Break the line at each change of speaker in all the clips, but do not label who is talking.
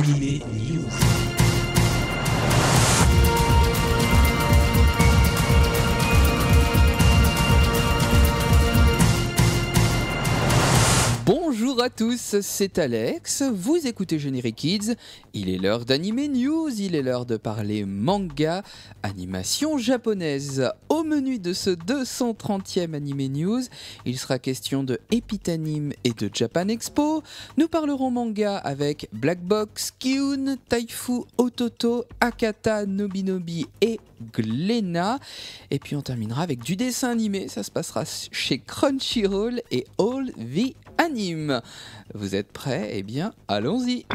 Anime News.
Bonjour à tous, c'est Alex, vous écoutez Générique Kids, il est l'heure d'Anime News, il est l'heure de parler manga, animation japonaise. Au menu de ce 230e Anime News, il sera question de Epitanime et de Japan Expo. Nous parlerons manga avec Black Box, Ki-un, Taifu, Ototo, Akata, Nobinobi et Glénat. Et puis on terminera avec du dessin animé, ça se passera chez Crunchyroll et All the Anime. Vous êtes prêts? Eh bien, allons-y.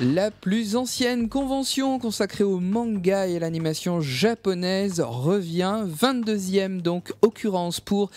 La plus ancienne convention consacrée au manga et à l'animation japonaise revient, 22e donc occurrence pour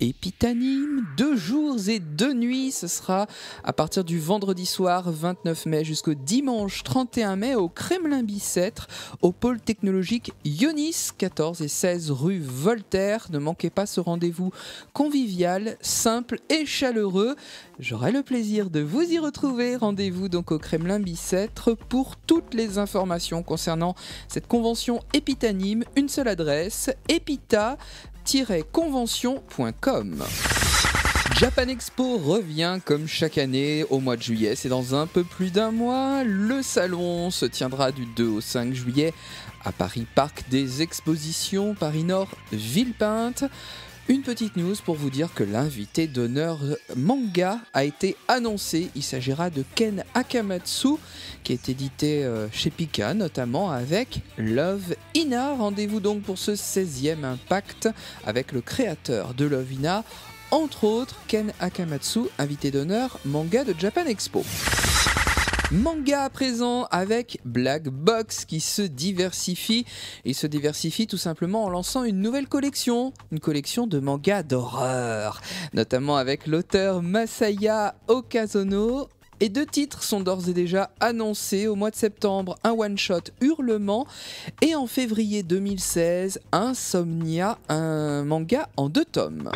Epitanime, 2 jours et 2 nuits, ce sera à partir du vendredi soir 29 mai jusqu'au dimanche 31 mai au Kremlin-Bicêtre, au pôle technologique Ionis, 14 et 16 rue Voltaire. Ne manquez pas ce rendez-vous convivial, simple et chaleureux. J'aurai le plaisir de vous y retrouver. Rendez-vous donc au Kremlin-Bicêtre pour toutes les informations concernant cette convention Epitanime. Une seule adresse, epita-convention.com. Japan Expo revient comme chaque année au mois de juillet, c'est dans un peu plus d'un mois. Le salon se tiendra du 2 au 5 juillet à Paris Parc des Expositions, Paris Nord, Villepinte. Une petite news pour vous dire que l'invité d'honneur manga a été annoncé. Il s'agira de Ken Akamatsu, qui est édité chez Pika, notamment avec Love Ina. Rendez-vous donc pour ce 16e impact avec le créateur de Love Ina, entre autres Ken Akamatsu, invité d'honneur manga de Japan Expo. Manga à présent avec Black Box qui se diversifie. Il se diversifie tout simplement en lançant une nouvelle collection. Une collection de mangas d'horreur. Notamment avec l'auteur Masaya Okazono. Et 2 titres sont d'ores et déjà annoncés. Au mois de septembre, un one-shot Hurlement. Et en février 2016, Insomnia, un manga en 2 tomes.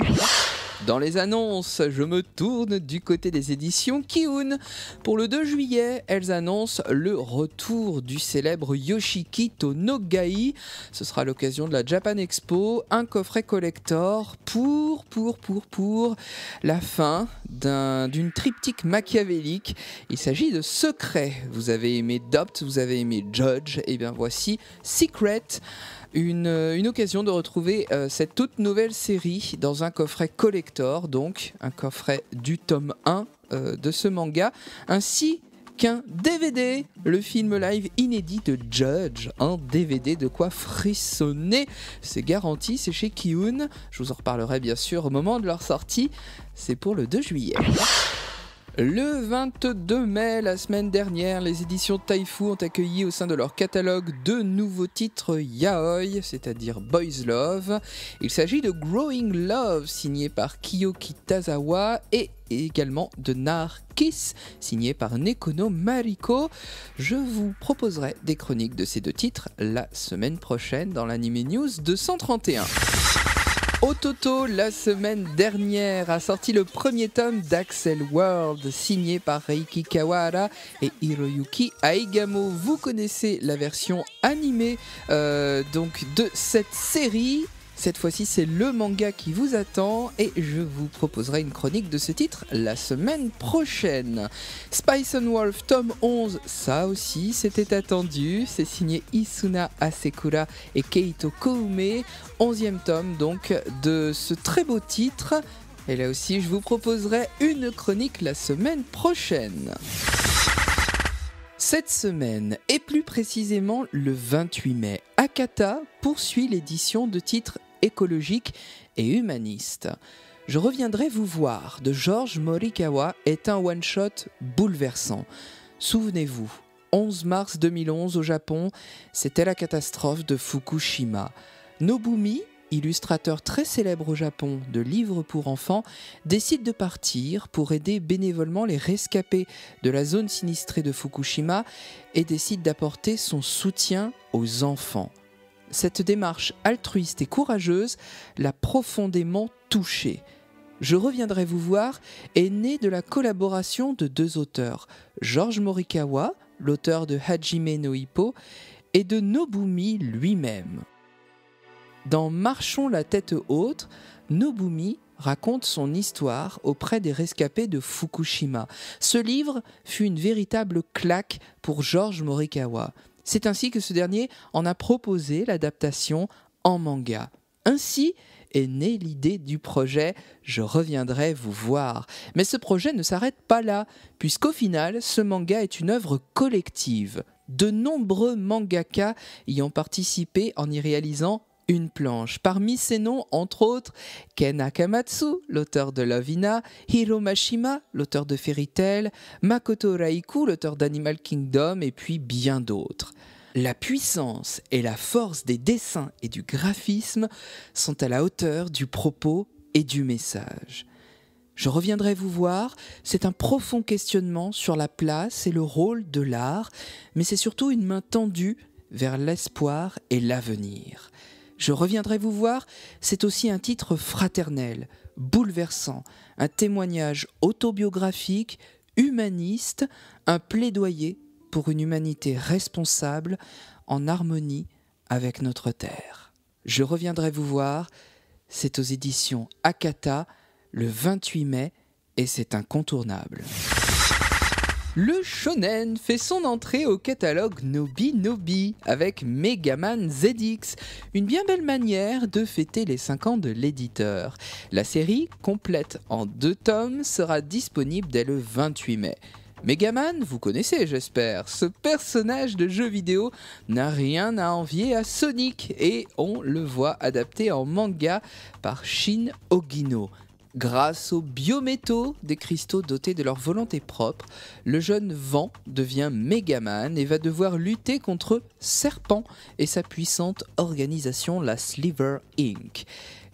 Dans les annonces, je me tourne du côté des éditions Ki-un. Pour le 2 juillet, elles annoncent le retour du célèbre Yoshiki to Nogai. Ce sera l'occasion de la Japan Expo, un coffret collector pour la fin d'une triptyque machiavélique. Il s'agit de Secret. Vous avez aimé Doubt, vous avez aimé Judge, et bien voici Secret. Une occasion de retrouver cette toute nouvelle série dans un coffret collector, donc un coffret du tome 1 de ce manga, ainsi qu'un DVD, le film live inédit de Judge, un DVD de quoi frissonner, c'est garanti, c'est chez Ki-un, je vous en reparlerai bien sûr au moment de leur sortie, c'est pour le 2 juillet. Le 22 mai, la semaine dernière, les éditions Taifu ont accueilli au sein de leur catalogue 2 nouveaux titres yaoi, c'est-à-dire Boys Love. Il s'agit de Growing Love, signé par Kiyoki Tazawa, et également de Nar Kiss, signé par Nekono Mariko. Je vous proposerai des chroniques de ces 2 titres la semaine prochaine dans l'Anime News 231. Ototo, la semaine dernière, a sorti le premier tome d'Axel World, signé par Reiki Kawahara et Hiroyuki Aigamo. Vous connaissez la version animée donc de cette série. Cette fois-ci, c'est le manga qui vous attend et je vous proposerai une chronique de ce titre la semaine prochaine. Spice and Wolf, tome 11, ça aussi, c'était attendu. C'est signé Isuna Asekura et Keito Koume. 11e tome, donc, de ce très beau titre. Et là aussi, je vous proposerai une chronique la semaine prochaine. Cette semaine, et plus précisément le 28 mai, Akata poursuit l'édition de titres écologiques et humanistes. Je reviendrai vous voir de George Morikawa est un one-shot bouleversant. Souvenez-vous, 11 mars 2011 au Japon, c'était la catastrophe de Fukushima. Nobumi, illustrateur très célèbre au Japon de livres pour enfants, décide de partir pour aider bénévolement les rescapés de la zone sinistrée de Fukushima et décide d'apporter son soutien aux enfants. Cette démarche altruiste et courageuse l'a profondément touché. Je reviendrai vous voir est née de la collaboration de 2 auteurs, George Morikawa, l'auteur de Hajime no Ippo, et de Nobumi lui-même. Dans Marchons la tête haute, Nobumi raconte son histoire auprès des rescapés de Fukushima. Ce livre fut une véritable claque pour George Morikawa. C'est ainsi que ce dernier en a proposé l'adaptation en manga. Ainsi est née l'idée du projet « Je reviendrai vous voir ». Mais ce projet ne s'arrête pas là, puisqu'au final, ce manga est une œuvre collective. De nombreux mangaka y ont participé en y réalisant une planche. Parmi ces noms, entre autres, Ken Akamatsu, l'auteur de Lovina, Hiro Mashima, l'auteur de Fairy Tail, Makoto Raiku, l'auteur d'Animal Kingdom, et puis bien d'autres. La puissance et la force des dessins et du graphisme sont à la hauteur du propos et du message. Je reviendrai vous voir, c'est un profond questionnement sur la place et le rôle de l'art, mais c'est surtout une main tendue vers l'espoir et l'avenir. Je reviendrai vous voir, c'est aussi un titre fraternel, bouleversant, un témoignage autobiographique, humaniste, un plaidoyer pour une humanité responsable en harmonie avec notre terre. Je reviendrai vous voir, c'est aux éditions Akata, le 28 mai, et c'est incontournable. Le shonen fait son entrée au catalogue Nobi Nobi avec Megaman ZX, une bien belle manière de fêter les 5 ans de l'éditeur. La série, complète en 2 tomes, sera disponible dès le 28 mai. Megaman, vous connaissez j'espère, ce personnage de jeu vidéo n'a rien à envier à Sonic et on le voit adapté en manga par Shin Ogino. Grâce aux biométaux des cristaux dotés de leur volonté propre, le jeune Vent devient Megaman et va devoir lutter contre Serpent et sa puissante organisation, la Sliver Inc.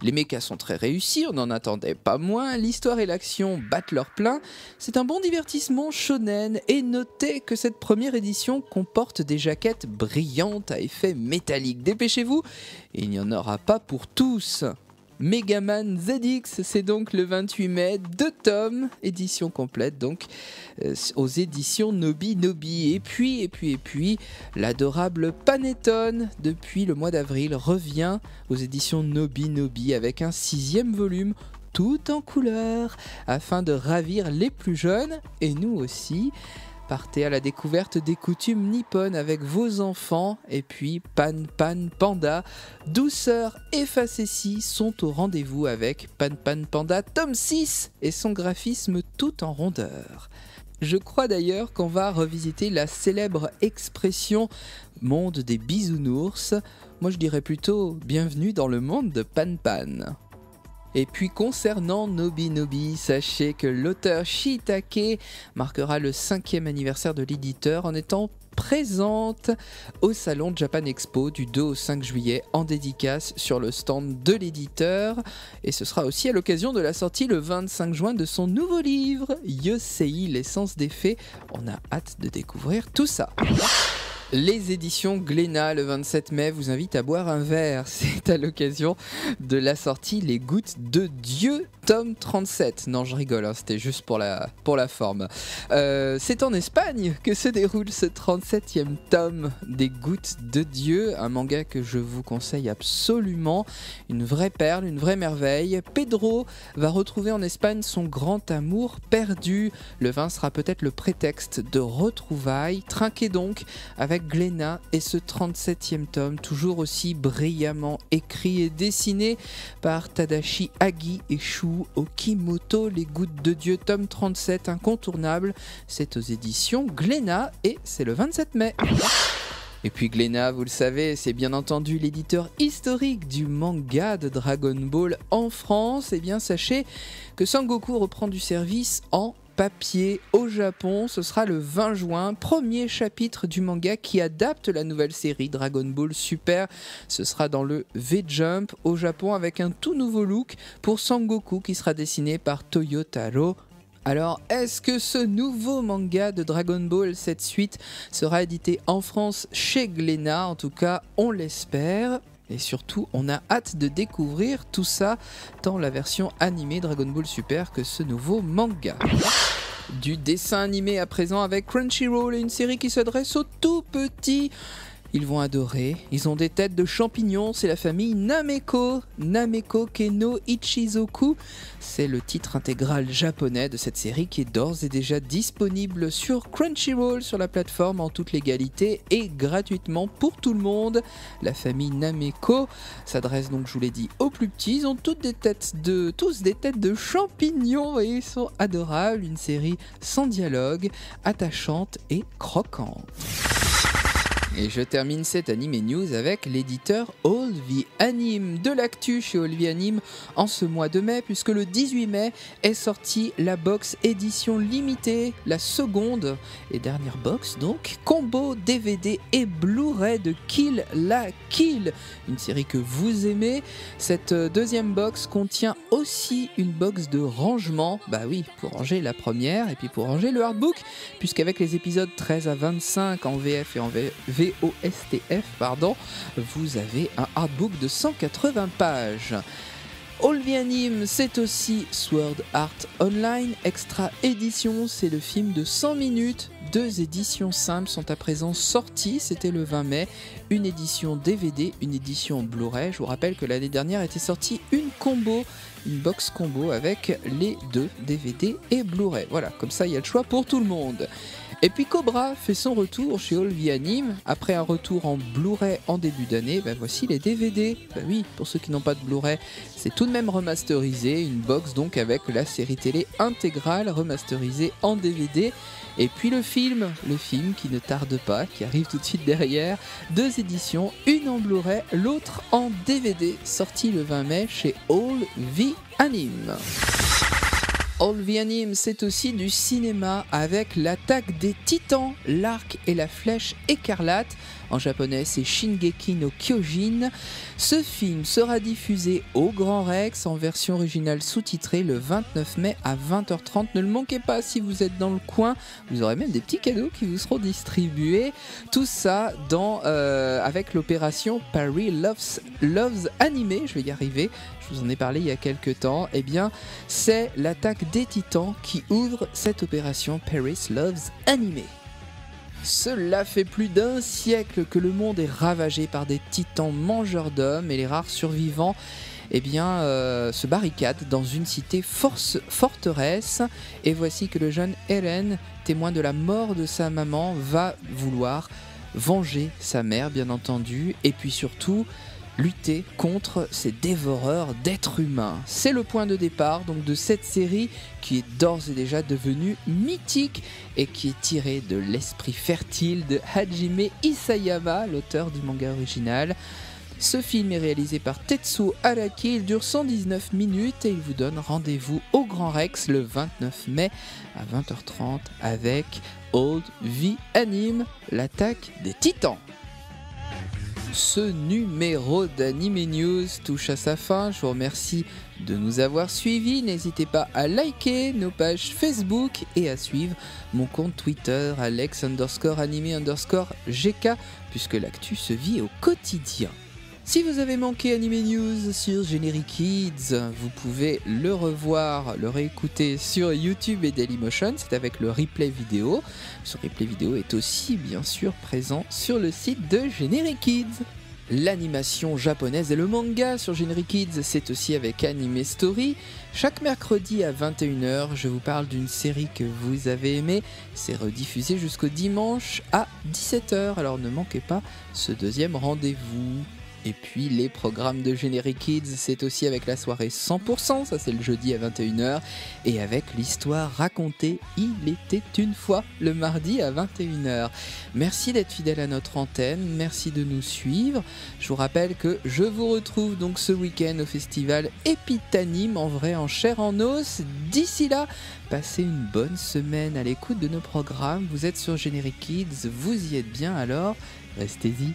Les mechas sont très réussis, on n'en attendait pas moins, l'histoire et l'action battent leur plein. C'est un bon divertissement shonen et notez que cette première édition comporte des jaquettes brillantes à effet métallique. Dépêchez-vous, il n'y en aura pas pour tous. Megaman ZX, c'est donc le 28 mai, 2 tomes, édition complète donc aux éditions Nobi Nobi. Et puis, l'adorable Panettone, depuis le mois d'avril, revient aux éditions Nobi Nobi avec un 6e volume tout en couleur, afin de ravir les plus jeunes, et nous aussi. Partez à la découverte des coutumes nippones avec vos enfants, et puis Pan Pan Panda, douceur et facétie sont au rendez-vous avec Pan Pan Panda tome 6 et son graphisme tout en rondeur. Je crois d'ailleurs qu'on va revisiter la célèbre expression « monde des bisounours ». Moi je dirais plutôt « bienvenue dans le monde de Pan Pan ». Et puis concernant Nobi Nobi, sachez que l'auteur Shiitake marquera le 5e anniversaire de l'éditeur en étant présente au salon Japan Expo du 2 au 5 juillet en dédicace sur le stand de l'éditeur. Et ce sera aussi à l'occasion de la sortie le 25 juin de son nouveau livre, Yosei, l'essence des fées. On a hâte de découvrir tout ça. Les éditions Glénat, le 27 mai, vous invitent à boire un verre. C'est à l'occasion de la sortie Les Gouttes de Dieu, tome 37. Non, je rigole, hein, c'était juste pour la forme. C'est en Espagne que se déroule ce 37e tome des Gouttes de Dieu, un manga que je vous conseille absolument. Une vraie perle, une vraie merveille. Pedro va retrouver en Espagne son grand amour perdu. Le vin sera peut-être le prétexte de retrouvailles. Trinquez donc avec Glénat et ce 37e tome, toujours aussi brillamment écrit et dessiné par Tadashi Agi et Shu Okimoto. Les Gouttes de Dieu, tome 37, incontournable. C'est aux éditions Glénat et c'est le 27 mai. Et puis Glénat, vous le savez, c'est bien entendu l'éditeur historique du manga de Dragon Ball en France. Et bien sachez que Sangoku reprend du service en papier au Japon. Ce sera le 20 juin, premier chapitre du manga qui adapte la nouvelle série Dragon Ball Super. Ce sera dans le V-Jump au Japon avec un tout nouveau look pour Sangoku qui sera dessiné par Toyotaro. Alors, est-ce que ce nouveau manga de Dragon Ball, cette suite, sera édité en France chez Glénat? En tout cas, on l'espère. Et surtout, on a hâte de découvrir tout ça, tant la version animée Dragon Ball Super que ce nouveau manga. Du dessin animé à présent avec Crunchyroll, une série qui s'adresse aux tout petits. Ils vont adorer, ils ont des têtes de champignons, c'est la famille Nameko, Nameko Keno Ichizoku. C'est le titre intégral japonais de cette série qui est d'ores et déjà disponible sur Crunchyroll, sur la plateforme en toute légalité et gratuitement pour tout le monde. La famille Nameko s'adresse donc, je vous l'ai dit, aux plus petits. Ils ont tous des têtes de champignons et ils sont adorables. Une série sans dialogue, attachante et croquante. Et je termine cette Anime News avec l'éditeur All the Anime. De l'actu chez All the Anime en ce mois de mai, puisque le 18 mai est sortie la box édition limitée, la seconde et dernière box donc, combo DVD et Blu-ray de Kill la Kill, une série que vous aimez. Cette deuxième box contient aussi une box de rangement, bah oui, pour ranger la première et puis pour ranger le hardbook, puisqu'avec les épisodes 13 à 25 en VF et en VOSTF, vous avez un hardbook de 180 pages. All the Anime, c'est aussi Sword Art Online Extra Edition, c'est le film de 100 minutes. 2 éditions simples sont à présent sorties, c'était le 20 mai, une édition DVD, une édition Blu-ray. Je vous rappelle que l'année dernière était sortie une box combo avec les 2 DVD et Blu-ray. Voilà, comme ça il y a le choix pour tout le monde. Et puis Cobra fait son retour chez All the Anime. Après un retour en Blu-ray en début d'année, voici les DVD. Oui, pour ceux qui n'ont pas de Blu-ray, c'est tout de même remasterisé. Une box donc avec la série télé intégrale remasterisée en DVD. Et puis le film qui ne tarde pas, qui arrive tout de suite derrière. 2 éditions, une en Blu-ray, l'autre en DVD, sorti le 20 mai chez All the Anime. All the Anime, c'est aussi du cinéma avec l'attaque des titans, l'arc et la flèche écarlate. En japonais, c'est Shingeki no Kyojin. Ce film sera diffusé au Grand Rex en version originale sous-titrée le 29 mai à 20h30. Ne le manquez pas si vous êtes dans le coin. Vous aurez même des petits cadeaux qui vous seront distribués. Tout ça avec l'opération Paris Loves Anime. Je vais y arriver. Je vous en ai parlé il y a quelques temps. Eh bien, c'est l'attaque des titans qui ouvre cette opération Paris Loves Anime. Cela fait plus d'1 siècle que le monde est ravagé par des titans mangeurs d'hommes et les rares survivants se barricadent dans une cité forteresse. Et voici que le jeune Eren, témoin de la mort de sa maman, va vouloir venger sa mère, bien entendu, et puis surtout lutter contre ces dévoreurs d'êtres humains. C'est le point de départ donc de cette série qui est d'ores et déjà devenue mythique et qui est tirée de l'esprit fertile de Hajime Isayama, l'auteur du manga original. Ce film est réalisé par Tetsuo Araki, il dure 119 minutes et il vous donne rendez-vous au Grand Rex le 29 mai à 20h30 avec All the Anime, l'attaque des titans. Ce numéro d'Anime News touche à sa fin. Je vous remercie de nous avoir suivis. N'hésitez pas à liker nos pages Facebook et à suivre mon compte Twitter Alex_anime_GK puisque l'actu se vit au quotidien. Si vous avez manqué Anime News sur Generic Kids, vous pouvez le revoir, le réécouter sur YouTube et Dailymotion, c'est avec le replay vidéo. Ce replay vidéo est aussi bien sûr présent sur le site de Generic Kids. L'animation japonaise et le manga sur Generic Kids, c'est aussi avec Anime Story. Chaque mercredi à 21h, je vous parle d'une série que vous avez aimée. C'est rediffusé jusqu'au dimanche à 17h, alors ne manquez pas ce deuxième rendez-vous. Et puis les programmes de Generic Kids, c'est aussi avec la soirée 100%, ça c'est le jeudi à 21h, et avec l'histoire racontée Il était une fois, le mardi à 21h. Merci d'être fidèle à notre antenne, merci de nous suivre. Je vous rappelle que je vous retrouve donc ce week-end au festival Epitanime, en vrai, en chair en os. D'ici là, passez une bonne semaine à l'écoute de nos programmes. Vous êtes sur Generic Kids, vous y êtes bien, alors restez-y.